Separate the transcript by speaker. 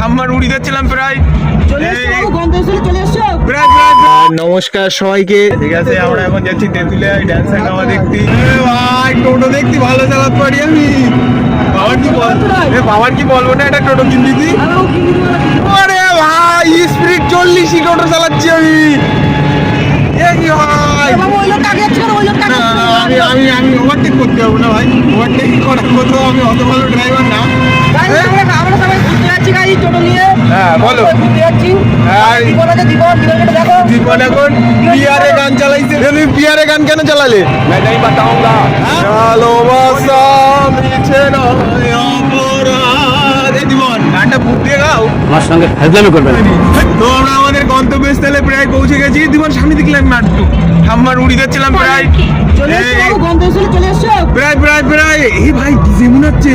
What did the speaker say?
Speaker 1: ঠাম্মার উড়ি যাচ্ছিলাম প্রায়।
Speaker 2: নমস্কার সবাইকে।
Speaker 1: ঠিক আছে, আমরা এখন যাচ্ছি তেঁতুলিয়া ড্যান্স সিনেমা দেখতে। ভাই টোটো দেখতে ভালো চালাতে পারি আমি। বাবার কি বলবো না, এটা টোটো কিন দিদি। আরে ভাই স্পিড 40 টোটো চালাচ্ছি আমি। আমি ওভারটেক করতে পারবো না ভাই, ওভারটেক করার মতো আমি অত ভালো ড্রাইভার না। হ্যাঁ বলো। জীবন এখন পিয়ারে গান চালাইছে। তুমি পিয়ারে গান কেন চালালে? ভালোবাসা মিছে নয় অপরাধ। জীবন গানটা বুক দিয়ে গাও,
Speaker 2: আমার সঙ্গে ফাজলামি করবে না।
Speaker 1: তো আমরা আমাদের গন্তব্যস্থলে প্রায় পৌঁছে গেছি। জীবন সামনে দেখলাম নাট্টু ঠাম্মার উড়ি যাচ্ছিলাম প্রায়। প্রায় প্রায় প্রায় এই ভাই ডিজে মনে হচ্ছে।